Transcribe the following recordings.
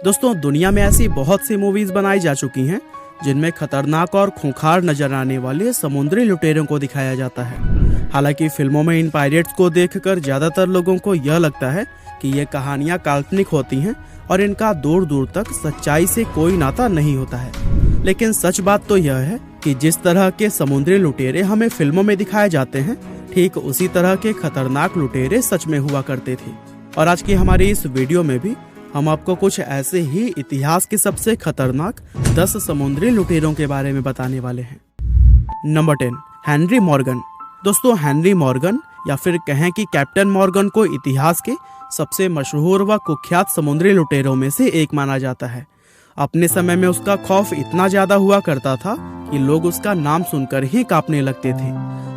दोस्तों, दुनिया में ऐसी बहुत सी मूवीज बनाई जा चुकी हैं जिनमें खतरनाक और खूंखार नजर आने वाले समुद्री लुटेरों को दिखाया जाता है। हालांकि फिल्मों में इन पायरेट्स को देखकर ज्यादातर लोगों को यह लगता है कि ये कहानियां काल्पनिक होती हैं और इनका दूर दूर तक सच्चाई से कोई नाता नहीं होता है। लेकिन सच बात तो यह है कि जिस तरह के समुद्री लुटेरे हमें फिल्मों में दिखाए जाते हैं, ठीक उसी तरह के खतरनाक लुटेरे सच में हुआ करते थे। और आज की हमारी इस वीडियो में भी हम आपको कुछ ऐसे ही इतिहास के सबसे खतरनाक 10 समुद्री लुटेरों के बारे में बताने वाले हैं। Number 10, Henry Morgan. दोस्तों, हेनरी मॉर्गन या फिर कहें कि कैप्टन मॉर्गन को इतिहास के सबसे मशहूर व कुख्यात समुद्री लुटेरों में से एक माना जाता है। अपने समय में उसका खौफ इतना ज्यादा हुआ करता था कि लोग उसका नाम सुनकर ही कांपने लगते थे।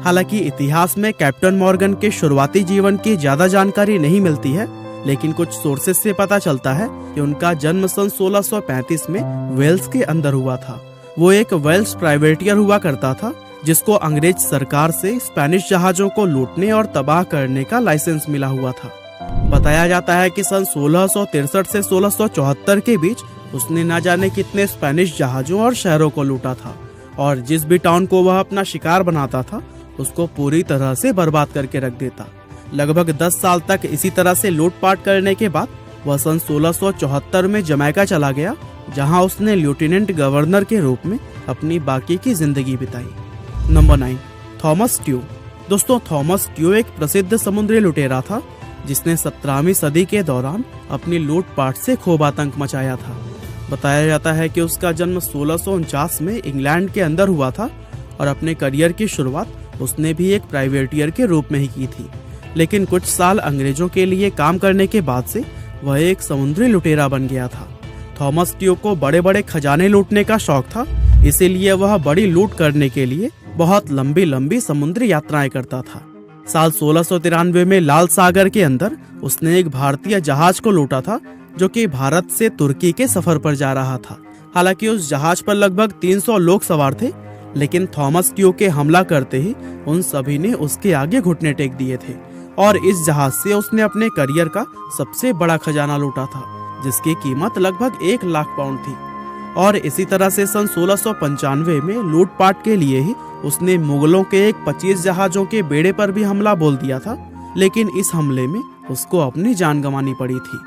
हालांकि इतिहास में कैप्टन मॉर्गन के शुरुआती जीवन की ज्यादा जानकारी नहीं मिलती है, लेकिन कुछ सोर्सेज से पता चलता है कि उनका जन्म सन 1635 में वेल्स के अंदर हुआ था। वो एक वेल्स प्राइवेटियर हुआ करता था जिसको अंग्रेज सरकार से स्पेनिश जहाजों को लूटने और तबाह करने का लाइसेंस मिला हुआ था। बताया जाता है कि सन 1663 से 1674 के बीच उसने न जाने कितने स्पेनिश जहाजों और शहरों को लूटा था और जिस भी टाउन को वह अपना शिकार बनाता था उसको पूरी तरह से बर्बाद करके रख देता। लगभग 10 साल तक इसी तरह से लूटपाट करने के बाद वह सन 1674 में जमैका चला गया, जहां उसने लेफ्टिनेंट गवर्नर के रूप में अपनी बाकी की जिंदगी बिताई। नंबर 9, थॉमस ट्यू। दोस्तों, थॉमस ट्यू एक प्रसिद्ध समुद्री लुटेरा था जिसने 17वीं सदी के दौरान अपनी लूटपाट से खूब आतंक मचाया था। बताया जाता है कि उसका जन्म 1649 में इंग्लैंड के अंदर हुआ था और अपने करियर की शुरुआत उसने भी एक प्राइवेटियर के रूप में ही की थी। लेकिन कुछ साल अंग्रेजों के लिए काम करने के बाद से वह एक समुद्री लुटेरा बन गया था। थॉमस ट्यू को बड़े बड़े खजाने लूटने का शौक था, इसीलिए वह बड़ी लूट करने के लिए बहुत लंबी लंबी समुद्री यात्राएं करता था। साल 1693 में लाल सागर के अंदर उसने एक भारतीय जहाज को लूटा था जो कि भारत से तुर्की के सफर पर जा रहा था। हालांकि उस जहाज पर लगभग 300 लोग सवार थे, लेकिन थॉमस ट्यू के हमला करते ही उन सभी ने उसके आगे घुटने टेक दिए थे और इस जहाज से उसने अपने करियर का सबसे बड़ा खजाना लूटा था, जिसकी कीमत लगभग 1 लाख पाउंड थी। और इसी तरह से सन 1695 में लूटपाट के लिए ही उसने मुगलों के एक 25 जहाजों के बेड़े पर भी हमला बोल दिया था, लेकिन इस हमले में उसको अपनी जान गंवानी पड़ी थी।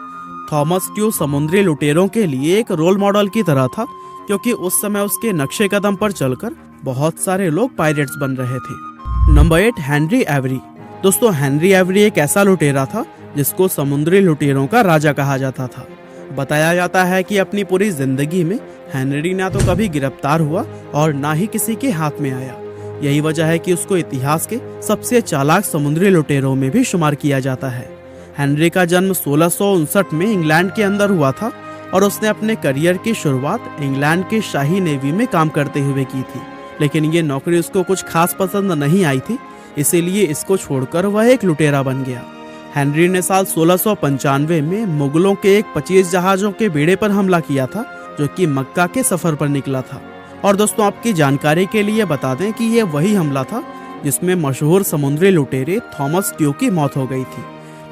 थॉमस ट्यू समुद्री लुटेरों के लिए एक रोल मॉडल की तरह था, क्योंकि उस समय उसके नक्शे कदम पर चलकर बहुत सारे लोग पायरेट्स बन रहे थे। Number 8, Henry every. दोस्तों, हेनरी एवरी एक ऐसा लुटेरा था जिसको समुद्री लुटेरों का राजा कहा जाता था। बताया जाता है कि अपनी पूरी जिंदगी में हेनरी ना तो कभी गिरफ्तार हुआ और ना ही किसी के हाथ में आया। यही वजह है कि उसको इतिहास के सबसे चालाक समुद्री लुटेरों में भी शुमार किया जाता है। हेनरी का जन्म 1659 में इंग्लैंड के अंदर हुआ था और उसने अपने करियर की शुरुआत इंग्लैंड के शाही नेवी में काम करते हुए की थी, लेकिन ये नौकरी उसको कुछ खास पसंद नहीं आई थी, इसीलिए इसको छोड़कर वह एक लुटेरा बन गया। हेनरी ने साल 1695 में मुगलों के एक 25 जहाजों के बेड़े पर हमला किया था जो कि मक्का के सफर पर निकला था। और दोस्तों, आपकी जानकारी के लिए बता दें कि यह वही हमला था जिसमें मशहूर समुद्री लुटेरे थॉमस ट्यू की मौत हो गई थी।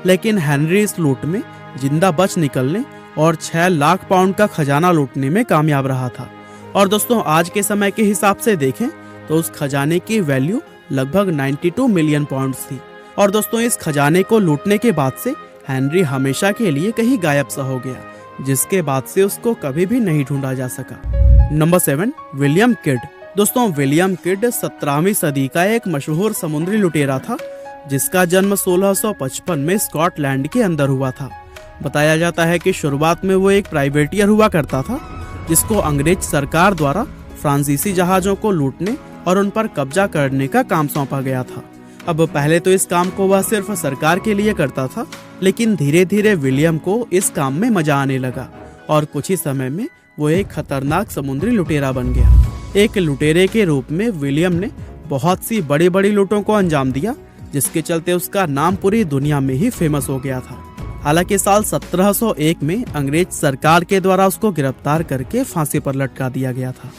लेकिन हेनरी इस लूट में जिंदा बच निकलने और 6 लाख पाउंड का खजाना लूटने में कामयाब रहा था। और दोस्तों, आज के समय के हिसाब से देखें तो उस खजाने की वैल्यू लगभग 92 मिलियन पाउंड्स थी। और दोस्तों, इस खजाने को लूटने के बाद से हेनरी हमेशा के लिए कहीं गायब सा हो गया, जिसके बाद से उसको कभी भी नहीं ढूंढा जा सका। Number 7, William kid. दोस्तों, विलियम किड 17वीं सदी का एक मशहूर समुद्री लुटेरा था जिसका जन्म 1655 में स्कॉटलैंड के अंदर हुआ था। बताया जाता है कि शुरुआत में वो एक प्राइवेटियर हुआ करता था जिसको अंग्रेज सरकार द्वारा फ्रांसीसी जहाजों को लूटने और उन पर कब्जा करने का काम सौंपा गया था। अब पहले तो इस काम को वह सिर्फ सरकार के लिए करता था, लेकिन धीरे धीरे विलियम को इस काम में मजा आने लगा और कुछ ही समय में वो एक खतरनाक समुद्री लुटेरा बन गया। एक लुटेरे के रूप में विलियम ने बहुत सी बड़ी बड़ी लूटों को अंजाम दिया, जिसके चलते उसका नाम पूरी दुनिया में ही फेमस हो गया था। हालांकि साल 1701 में अंग्रेज सरकार के द्वारा उसको गिरफ्तार करके फांसी पर लटका दिया गया था।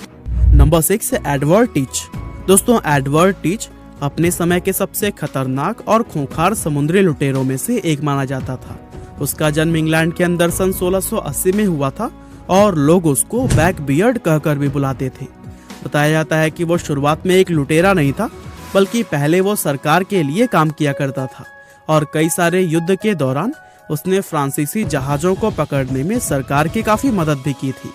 Number 6, Edward teach. दोस्तों, एडवर्ड टीच अपने समय के सबसे खतरनाक और खूंखार समुद्री लुटेरों में से एक माना जाता था। उसका जन्म इंग्लैंड के अंदर सन 1680 में हुआ था और लोग उसको बैक बियर्ड कहकर भी बुलाते थे। बताया जाता है कि वो शुरुआत में एक लुटेरा नहीं था, बल्कि पहले वो सरकार के लिए काम किया करता था और कई सारे युद्ध के दौरान उसने फ्रांसीसी जहाजों को पकड़ने में सरकार की काफी मदद भी की थी।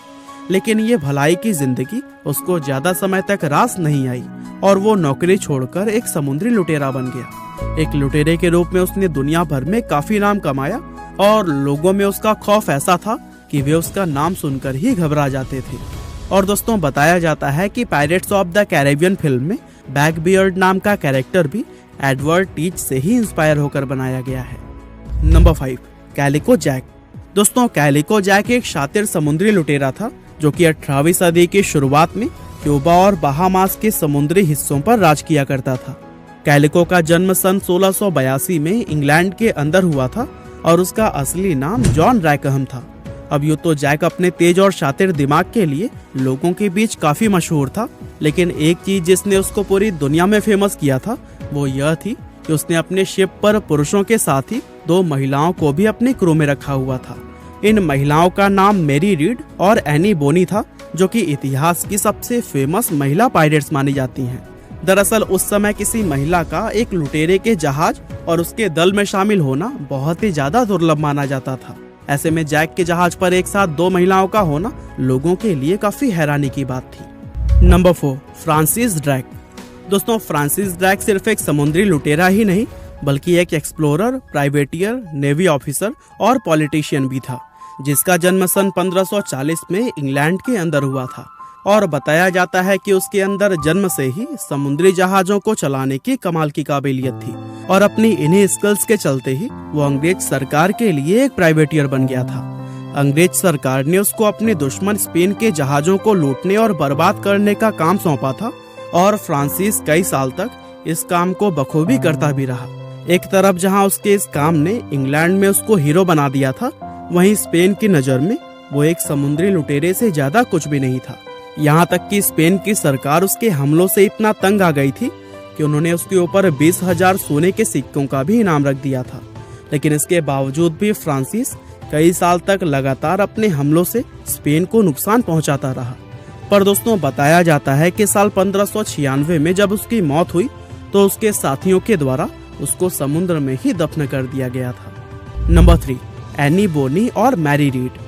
लेकिन ये भलाई की जिंदगी उसको ज्यादा समय तक रास नहीं आई और वो नौकरी छोड़कर एक समुद्री लुटेरा बन गया। एक लुटेरे के रूप में उसने दुनिया भर में काफी नाम कमाया और लोगों में उसका खौफ ऐसा था कि वे उसका नाम सुनकर ही घबरा जाते थे। और दोस्तों, बताया जाता है कि pirates of the Caribbean film में बैक बियर्ड नाम का कैरेक्टर भी एडवर्ड टीच से ही इंस्पायर होकर बनाया गया है। Number 5, Calico Jack. दोस्तों, कैलिको जैक एक शातिर समुद्री लुटेरा था जो कि 18वीं सदी की शुरुआत में क्यूबा और बहामास के समुद्री हिस्सों पर राज किया करता था। कैलिको का जन्म सन 1682 में इंग्लैंड के अंदर हुआ था और उसका असली नाम जॉन रैकहम था। अब यूँ तो जैक अपने तेज और शातिर दिमाग के लिए लोगों के बीच काफी मशहूर था, लेकिन एक चीज जिसने उसको पूरी दुनिया में फेमस किया था वो यह थी कि उसने अपने शिप पर पुरुषों के साथ ही 2 महिलाओं को भी अपने क्रू में रखा हुआ था। इन महिलाओं का नाम मैरी रीड और एनी बोनी था, जो कि इतिहास की सबसे फेमस महिला पायरेट्स मानी जाती हैं। दरअसल उस समय किसी महिला का एक लुटेरे के जहाज और उसके दल में शामिल होना बहुत ही ज्यादा दुर्लभ माना जाता था। ऐसे में जैक के जहाज पर एक साथ 2 महिलाओं का होना लोगों के लिए काफी हैरानी की बात थी। Number 4, Francis Drake. दोस्तों, फ्रांसिस ड्रैक सिर्फ एक समुद्री लुटेरा ही नहीं बल्कि एक एक्सप्लोरर, प्राइवेटियर, नेवी ऑफिसर और पॉलिटिशियन भी था, जिसका जन्म सन 1540 में इंग्लैंड के अंदर हुआ था। और बताया जाता है कि उसके अंदर जन्म से ही समुद्री जहाजों को चलाने की कमाल की काबिलियत थी और अपनी इन्हीं स्किल्स के चलते ही वो अंग्रेज सरकार के लिए एक प्राइवेटियर बन गया था। अंग्रेज सरकार ने उसको अपने दुश्मन स्पेन के जहाजों को लूटने और बर्बाद करने का काम सौंपा था और फ्रांसिस कई साल तक इस काम को बखूबी करता भी रहा। एक तरफ जहां उसके इस काम ने इंग्लैंड में उसको हीरो बना दिया था, वहीं स्पेन की नजर में वो एक समुद्री लुटेरे से ज्यादा कुछ भी नहीं था। यहाँ तक कि स्पेन की सरकार उसके हमलों से इतना तंग आ गई थी कि उन्होंने उसके ऊपर 20,000 सोने के सिक्कों का भी इनाम रख दिया था। लेकिन इसके बावजूद भी फ्रांसिस कई साल तक लगातार अपने हमलों से स्पेन को नुकसान पहुंचाता रहा। पर दोस्तों, बताया जाता है कि साल 1596 में जब उसकी मौत हुई तो उसके साथियों के द्वारा उसको समुद्र में ही दफन कर दिया गया था। नंबर 3, एनी बोनी और मैरी रीड।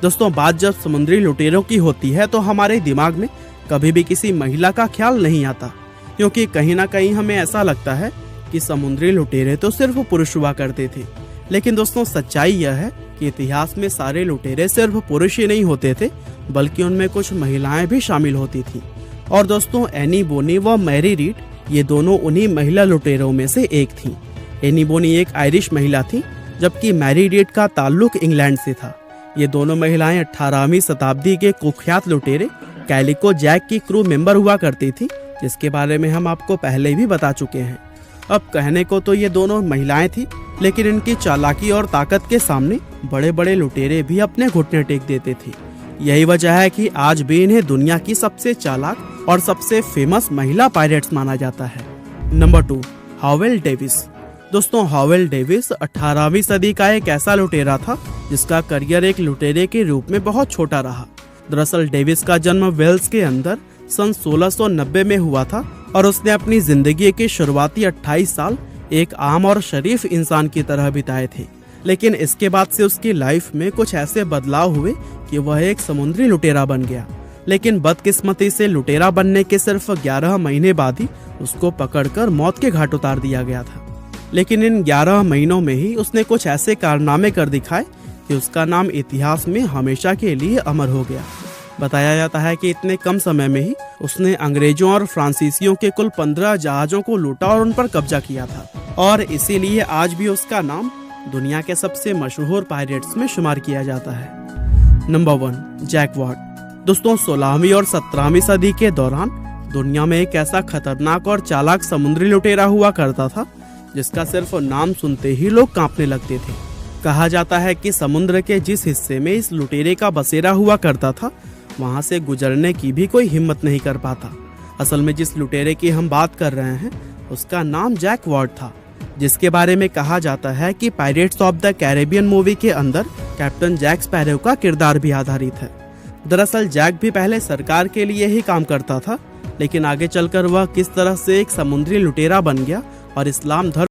दोस्तों, बात जब समुद्री लुटेरों की होती है तो हमारे दिमाग में कभी भी किसी महिला का ख्याल नहीं आता, क्योंकि कहीं ना कहीं हमें ऐसा लगता है कि समुद्री लुटेरे तो सिर्फ पुरुष हुआ करते थे। लेकिन दोस्तों, सच्चाई यह है कि इतिहास में सारे लुटेरे सिर्फ पुरुष ही नहीं होते थे, बल्कि उनमें कुछ महिलाएं भी शामिल होती थी। और दोस्तों, एनी बोनी व मैरी रीड ये दोनों उन्हीं महिला लुटेरों में से एक थी। एनी बोनी एक आयरिश महिला थी, जबकि मैरी रीड का ताल्लुक इंग्लैंड से था। ये दोनों महिलाएं 18वीं शताब्दी के कुख्यात लुटेरे कैलिको जैक की क्रू मेंबर हुआ करती थी, जिसके बारे में हम आपको पहले भी बता चुके हैं। अब कहने को तो ये दोनों महिलाएं थी, लेकिन इनकी चालाकी और ताकत के सामने बड़े बड़े लुटेरे भी अपने घुटने टेक देते थे। यही वजह है कि आज भी इन्हें दुनिया की सबसे चालाक और सबसे फेमस महिला पायरेट्स माना जाता है। Number 2, Howell Davis. दोस्तों, हावेल डेविस 18वीं सदी का एक ऐसा लुटेरा था जिसका करियर एक लुटेरे के रूप में बहुत छोटा रहा। दरअसल डेविस का जन्म वेल्स के अंदर सन 1690 में हुआ था और उसने अपनी जिंदगी के शुरुआती 28 साल एक आम और शरीफ इंसान की तरह बिताए थे। लेकिन इसके बाद से उसकी लाइफ में कुछ ऐसे बदलाव हुए कि वह एक समुद्री लुटेरा बन गया। लेकिन बदकिस्मती से लुटेरा बनने के सिर्फ 11 महीने बाद ही उसको पकड़कर मौत के घाट उतार दिया गया था। लेकिन इन 11 महीनों में ही उसने कुछ ऐसे कारनामे कर दिखाए कि उसका नाम इतिहास में हमेशा के लिए अमर हो गया। बताया जाता है कि इतने कम समय में ही उसने अंग्रेजों और फ्रांसीसियों के कुल 15 जहाजों को लूटा और उन पर कब्जा किया था, और इसीलिए आज भी उसका नाम दुनिया के सबसे मशहूर पायरेट्स में शुमार किया जाता है। Number 1, Jack Ward. दोस्तों, 16वीं और 17वीं सदी के दौरान दुनिया में एक ऐसा खतरनाक और चालाक समुद्री लुटेरा हुआ करता था जिसका सिर्फ नाम सुनते ही लोग कांपने लगते थे। कहा जाता है कि समुद्र के जिस हिस्से में इस लुटेरे का बसेरा हुआ करता था, वहां से गुजरने की भी कोई हिम्मत नहीं कर पाता। असल में जिस लुटेरे की हम बात कर रहे हैं उसका नाम जैक वार्ड था। जिसके बारे में कहा जाता है कि pirates of the Caribbean movie के अंदर कैप्टन जैक स्पैरो का किरदार भी आधारित है। दरअसल जैक भी पहले सरकार के लिए ही काम करता था, लेकिन आगे चलकर वह किस तरह से एक समुद्री लुटेरा बन गया और इस्लाम धर्म